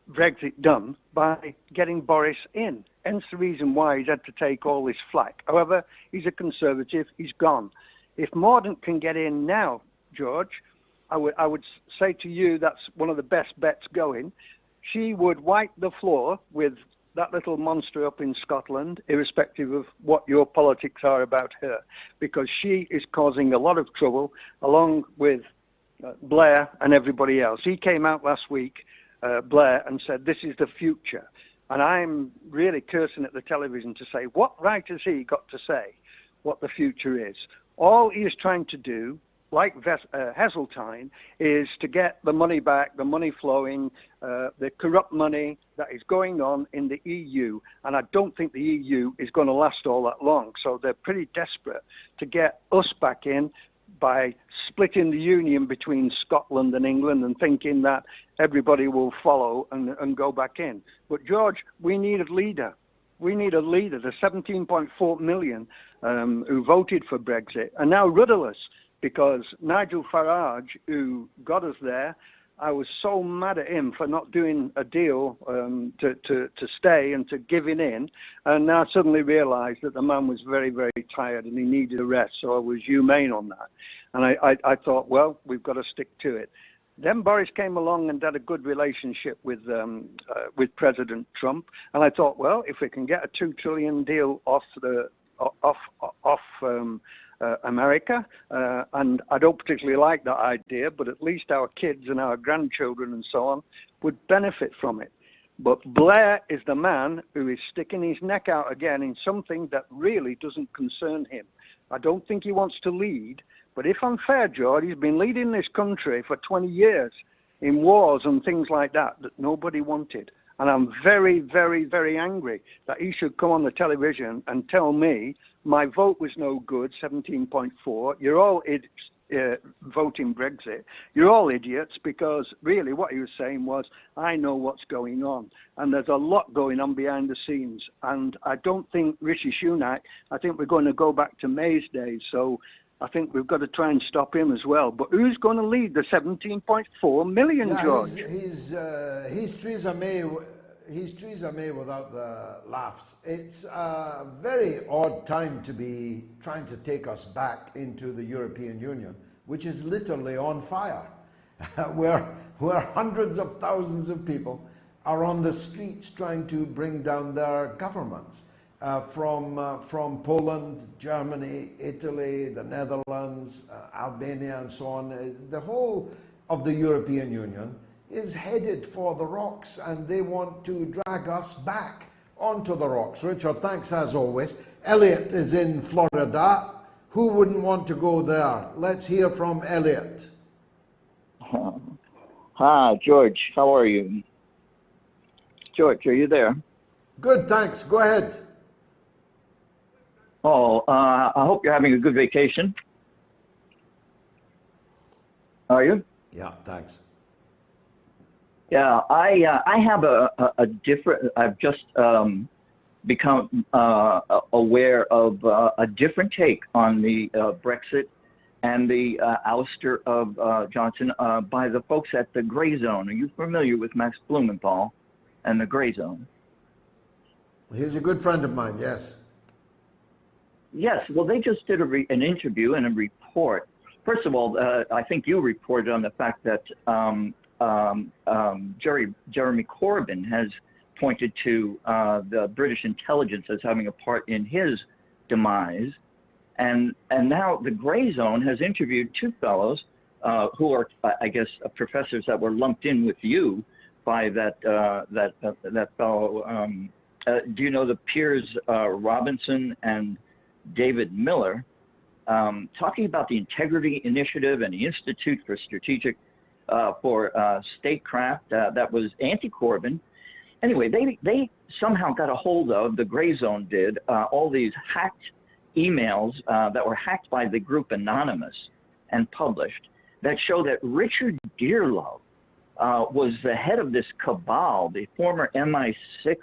Brexit done by getting Boris in. Hence the reason why he's had to take all this flack. However, he's a Conservative. He's gone. If Mordaunt can get in now, George, I would say to you that's one of the best bets going. She would wipe the floor with that little monster up in Scotland, irrespective of what your politics are about her, because she is causing a lot of trouble along with Blair and everybody else. He came out last week, Blair, and said, this is the future. And I'm really cursing at the television to say, what right has he got to say what the future is? All he is trying to do, like Heseltine, is to get the money back, the money flowing, the corrupt money that is going on in the EU. And I don't think the EU is going to last all that long. So they're pretty desperate to get us back in by splitting the union between Scotland and England and thinking that everybody will follow and go back in. But George, we need a leader. We need a leader. The 17.4 million who voted for Brexit are now rudderless, because Nigel Farage, who got us there, I was so mad at him for not doing a deal to stay and to giving in. And now I suddenly realised that the man was very, very tired and he needed a rest. So I was humane on that. And I thought, well, we've got to stick to it. Then Boris came along and had a good relationship with President Trump. And I thought, well, if we can get a $2 trillion deal off America, and I don't particularly like that idea, but at least our kids and our grandchildren and so on would benefit from it. But Blair is the man who is sticking his neck out again in something that really doesn't concern him. I don't think he wants to lead, but if I'm fair, George, he's been leading this country for 20 years. in wars and things like that nobody wanted. And I'm very, very, very angry that he should come on the television and tell me my vote was no good, 17.4. You're all voting Brexit. You're all idiots, because really what he was saying was, I know what's going on. And there's a lot going on behind the scenes. And I don't think Rishi Sunak, I think we're going to go back to May's days. So I think we've got to try and stop him as well. But who's going to lead the 17.4 million, yeah, George? He's Theresa May. He's Theresa May without the laughs. It's a very odd time to be trying to take us back into the European Union, which is literally on fire, where hundreds of thousands of people are on the streets trying to bring down their governments. From Poland, Germany, Italy, the Netherlands, Albania, and so on. The whole of the European Union is headed for the rocks, and they want to drag us back onto the rocks. Richard, thanks as always. Elliot is in Florida. Who wouldn't want to go there? Let's hear from Elliot. Hi, George. How are you? George, are you there? Good, thanks. Go ahead. Oh, I hope you're having a good vacation. Are you? Yeah, thanks. Yeah, I have a different. I've just become aware of a different take on the Brexit and the ouster of Johnson by the folks at the Grey Zone. Are you familiar with Max Blumenthal and the Grey Zone? He's a good friend of mine. Yes. Yes. Well, they just did an interview and a report. First of all, I think you reported on the fact that Jeremy Corbyn has pointed to the British intelligence as having a part in his demise, and now the Grey Zone has interviewed two fellows who are, I guess, professors that were lumped in with you by that fellow. Do you know the Piers Robinson and David Miller, talking about the Integrity Initiative and the Institute for Strategic for Statecraft that was anti-Corbyn. Anyway, they somehow got a hold of, the Grey Zone did, all these hacked emails that were hacked by the group Anonymous and published that show that Richard Dearlove was the head of this cabal. The former MI6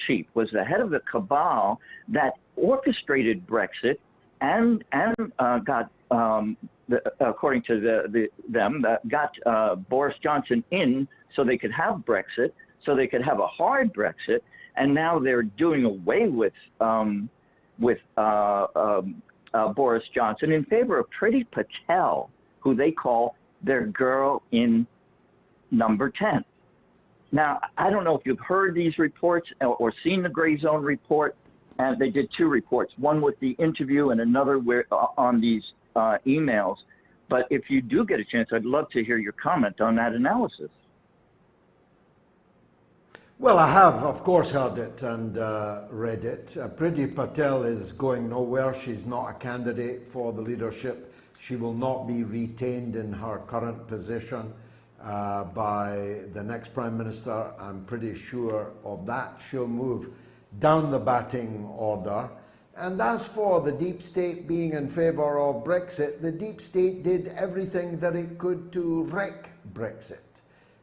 chief was the head of the cabal that orchestrated Brexit and got, according to them, got Boris Johnson in so they could have Brexit, so they could have a hard Brexit, and now they're doing away with Boris Johnson in favor of Priti Patel, who they call their girl in number 10. Now, I don't know if you've heard these reports or seen the Grey Zone report, and they did two reports, one with the interview and another on these emails. But if you do get a chance, I'd love to hear your comment on that analysis. Well, I have, of course, heard it and read it. Priti Patel is going nowhere. She's not a candidate for the leadership. She will not be retained in her current position by the next Prime Minister. I'm pretty sure of that. She'll move down the batting order. And as for the deep state being in favour of Brexit, the deep state did everything that it could to wreck Brexit.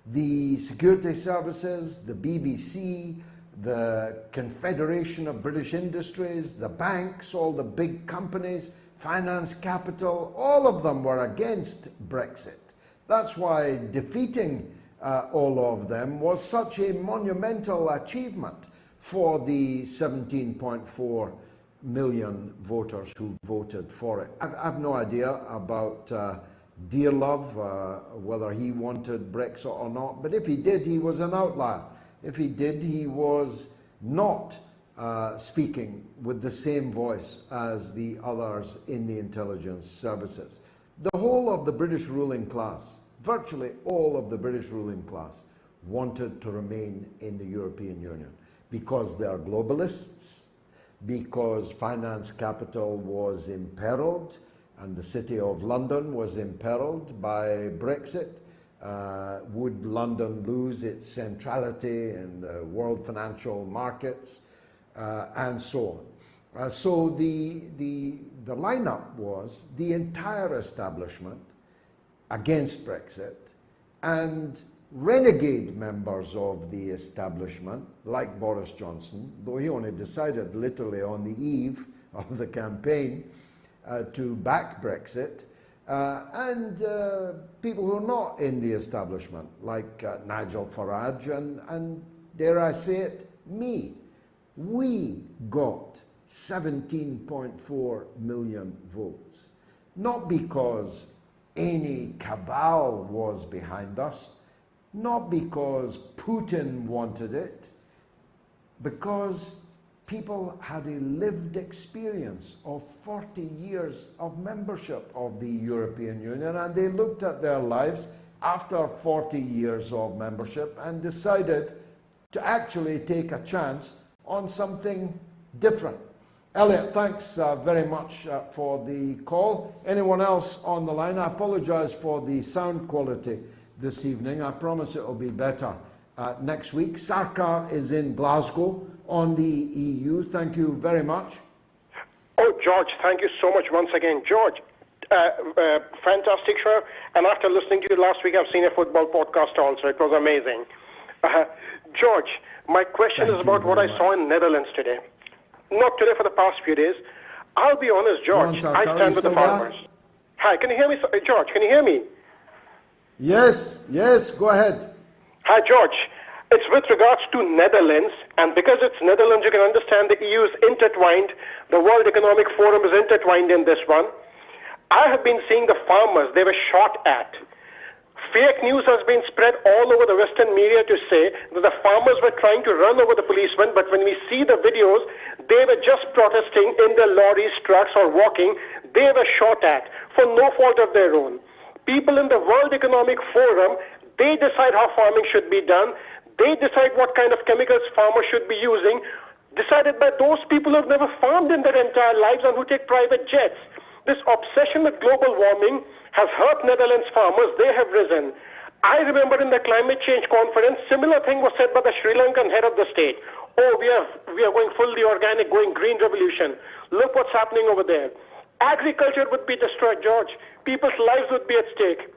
The security services, the BBC, the Confederation of British Industries, the banks, all the big companies, finance capital, all of them were against Brexit. That's why defeating all of them was such a monumental achievement for the 17.4 million voters who voted for it. I've no idea about Dearlove, whether he wanted Brexit or not, but if he did, he was an outlier. If he did, he was not speaking with the same voice as the others in the intelligence services. The whole of the British ruling class, virtually all of the British ruling class, wanted to remain in the European Union because they are globalists, because finance capital was imperiled, and the City of London was imperiled by Brexit, Would London lose its centrality in the world financial markets, and so on. So the lineup was the entire establishment against Brexit, and renegade members of the establishment, like Boris Johnson, though he only decided literally on the eve of the campaign to back Brexit, and people who are not in the establishment, like Nigel Farage and, dare I say it, me. We got 17.4 million votes, not because any cabal was behind us, not because Putin wanted it, because people had a lived experience of 40 years of membership of the European Union, and they looked at their lives after 40 years of membership and decided to actually take a chance on something different. Elliot, thanks very much for the call. Anyone else on the line? I apologize for the sound quality this evening. I promise it will be better next week. Sarkar is in Glasgow on the EU. Thank you very much. Oh, George, thank you so much once again. George, fantastic show. And after listening to you last week, I've seen a football podcast also. It was amazing. George, my question is about what I saw in Netherlands today. Not today, for the past few days. I'll be honest, George, I stand with the farmers. Hi, can you hear me? George, can you hear me? Yes, go ahead. Hi, George. It's with regards to Netherlands, and because it's Netherlands, you can understand the EU is intertwined. The World Economic Forum is intertwined in this one. I have been seeing the farmers, they were shot at. Fake news has been spread all over the Western media to say that the farmers were trying to run over the policemen, but when we see the videos, they were just protesting in their lorries, trucks, or walking. They were shot at for no fault of their own. People in the World Economic Forum, they decide how farming should be done. They decide what kind of chemicals farmers should be using, decided by those people who have never farmed in their entire lives and who take private jets. This obsession with global warming has hurt Netherlands farmers. They have risen. I remember in the climate change conference, similar thing was said by the Sri Lankan head of the state. Oh, we are going fully organic, going green revolution. Look what's happening over there. Agriculture would be destroyed, George. People's lives would be at stake.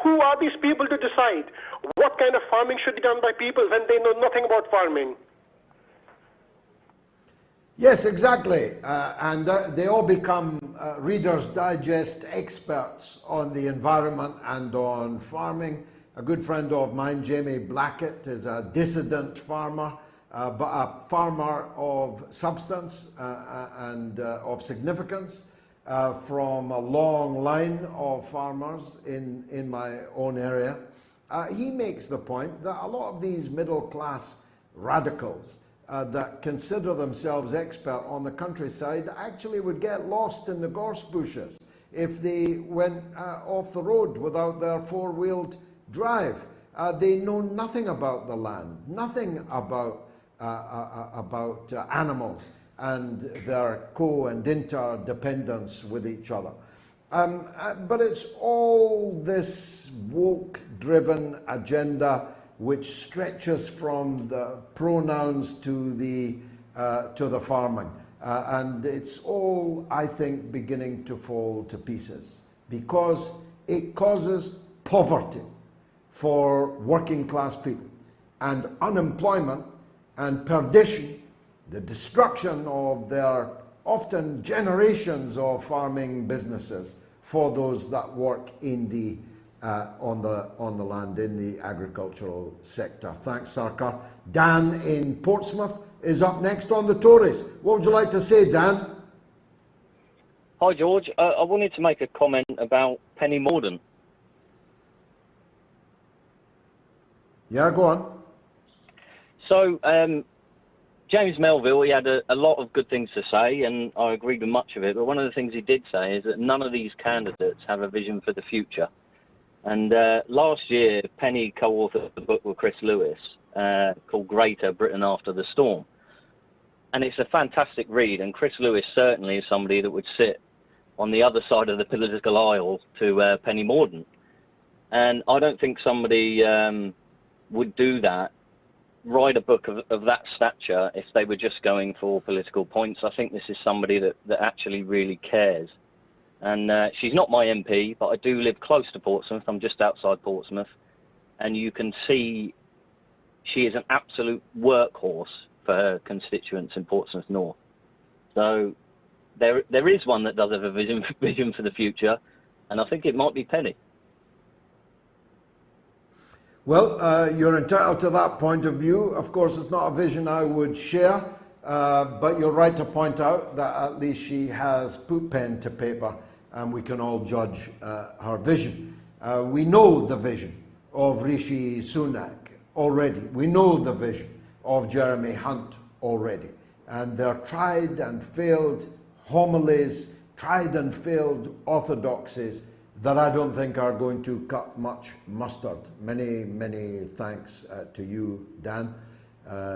Who are these people to decide what kind of farming should be done by people when they know nothing about farming? Yes, exactly. And they all become Reader's Digest experts on the environment and on farming. A good friend of mine, Jamie Blackett, is a dissident farmer, but a farmer of substance and of significance from a long line of farmers in my own area. He makes the point that a lot of these middle-class radicals that consider themselves expert on the countryside actually would get lost in the gorse bushes if they went off the road without their four-wheeled drive. They know nothing about the land, nothing about animals and their co- and interdependence with each other. But it's all this woke-driven agenda which stretches from the pronouns to the farming. And it's all, I think, beginning to fall to pieces because it causes poverty for working class people and unemployment and perdition, the destruction of their often generations of farming businesses for those that work in the on the land in the agricultural sector. Thanks, Sarkar. Dan in Portsmouth is up next on the Tories. What would you like to say, Dan? Hi, George. I wanted to make a comment about Penny Mordaunt. Yeah, go on. So, James Melville, he had a lot of good things to say, and I agreed with much of it, but one of the things he did say is that none of these candidates have a vision for the future. And last year, Penny co-authored a book with Chris Lewis called Greater Britain After the Storm. And it's a fantastic read, and Chris Lewis certainly is somebody that would sit on the other side of the political aisle to Penny Mordaunt. And I don't think somebody would do that, write a book of that stature, if they were just going for political points. I think this is somebody that actually really cares. And she's not my MP, but I do live close to Portsmouth. I'm just outside Portsmouth. And you can see she is an absolute workhorse for her constituents in Portsmouth North. So there is one that does have a vision for the future, and I think it might be Penny. Well, you're entitled to that point of view. Of course, it's not a vision I would share, but you're right to point out that at least she has put pen to paper, and we can all judge her vision. We know the vision of Rishi Sunak already. We know the vision of Jeremy Hunt already. And their tried and failed homilies, tried and failed orthodoxies that I don't think are going to cut much mustard. Many, many thanks to you, Dan,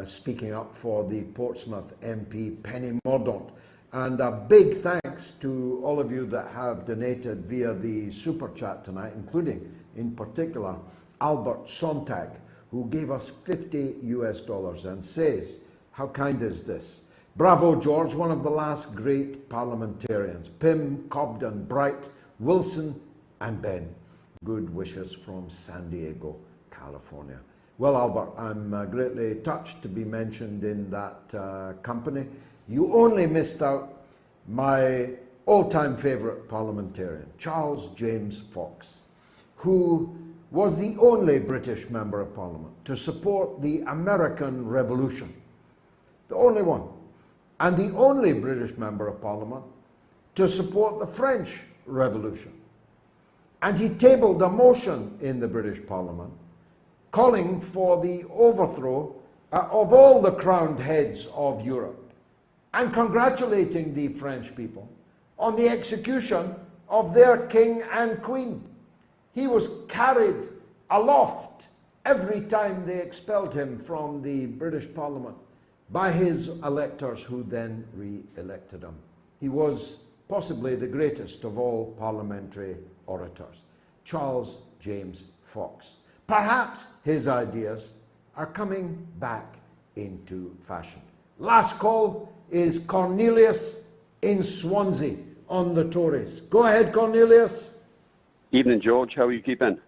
speaking up for the Portsmouth MP, Penny Mordaunt. And a big thanks to all of you that have donated via the Super Chat tonight, including, in particular, Albert Sontag, who gave us $50 US and says, how kind is this? Bravo, George, one of the last great parliamentarians. Pym, Cobden, Bright, Wilson, and Ben. Good wishes from San Diego, California. Well, Albert, I'm greatly touched to be mentioned in that company. You only missed out my all-time favourite parliamentarian, Charles James Fox, who was the only British Member of Parliament to support the American Revolution. The only one. And the only British Member of Parliament to support the French Revolution. And he tabled a motion in the British Parliament calling for the overthrow of all the crowned heads of Europe and congratulating the French people on the execution of their king and queen. He was carried aloft every time they expelled him from the British Parliament by his electors, who then re-elected him. He was possibly the greatest of all parliamentary orators, Charles James Fox. Perhaps his ideas are coming back into fashion. Last call is Cornelius in Swansea on the Tories. Go ahead, Cornelius. Evening, George. How are you keeping?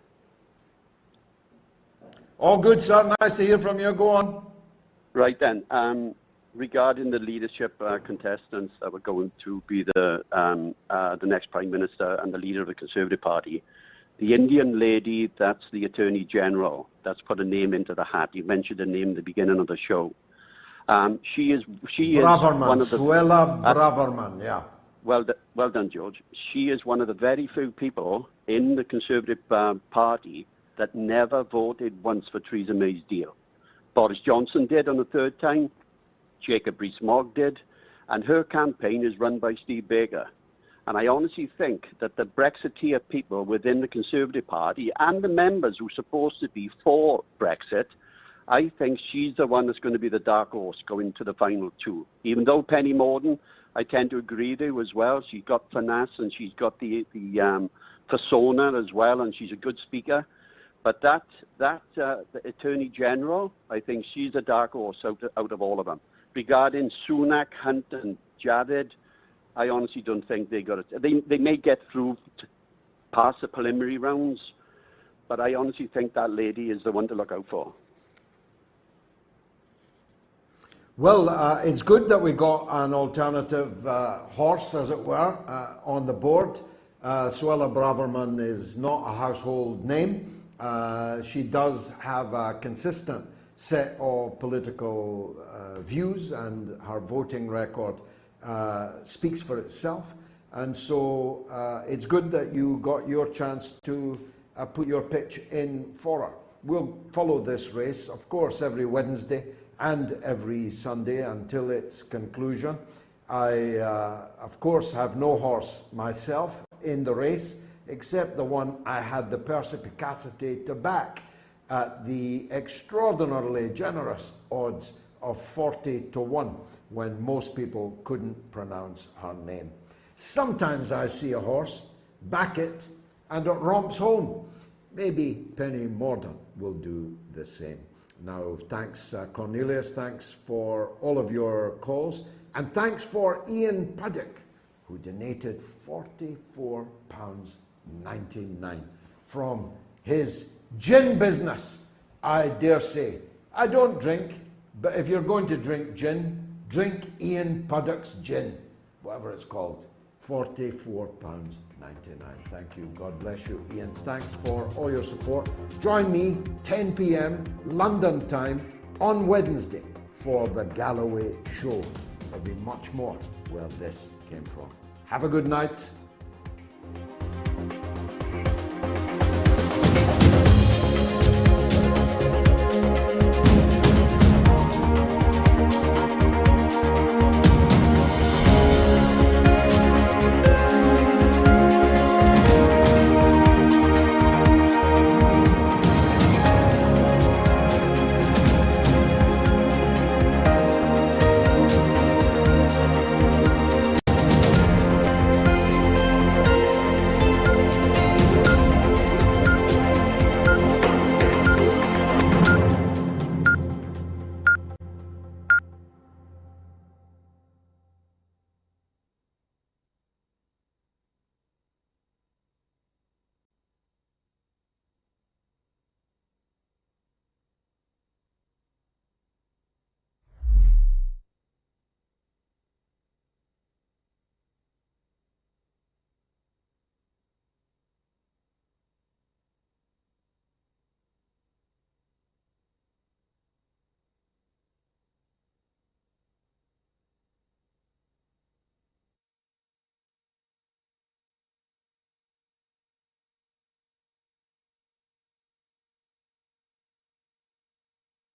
All good, sir. Nice to hear from you. Go on. Right then. Regarding the leadership contestants that were going to be the next Prime Minister and the leader of the Conservative Party, the Indian lady, that's the Attorney General, that's put a name into the hat. You mentioned a name at the beginning of the show. She is one of the... Suella Braverman, yeah. Well done, George. She is one of the very few people in the Conservative Party that never voted once for Theresa May's deal. Boris Johnson did on the third time, Jacob Rees-Mogg did, and her campaign is run by Steve Baker. And I honestly think that the Brexiteer people within the Conservative Party and the members who are supposed to be for Brexit, I think she's the one that's going to be the dark horse going to the final two. Even though Penny Mordaunt, I tend to agree with you as well. She's got finesse and she's got the persona as well, and she's a good speaker. But the Attorney General, I think she's a dark horse out of all of them. Regarding Sunak, Hunt, and Javid, I honestly don't think they got it. They may get through past the preliminary rounds, but I honestly think that lady is the one to look out for. Well, it's good that we got an alternative horse, as it were, on the board. Suella Braverman is not a household name. She does have a consistent set of political views, and her voting record speaks for itself. And so it's good that you got your chance to put your pitch in for her. We'll follow this race, of course, every Wednesday and every Sunday until its conclusion. I, of course, have no horse myself in the race, except the one I had the perspicacity to back at the extraordinarily generous odds of 40-1, when most people couldn't pronounce her name. Sometimes I see a horse, back it, and it romps home. maybe Penny Mordaunt will do the same. Now, thanks Cornelius, thanks for all of your calls, and thanks for Ian Puddock, who donated £44.99 from his gin business. I dare say, I don't drink, but if you're going to drink gin, drink Ian Puddock's gin, whatever it's called. £44.99. Thank you. God bless you, Ian. Thanks for all your support. Join me 10 p.m. London time on Wednesday for the Galloway show. There'll be much more where this came from. Have a good night.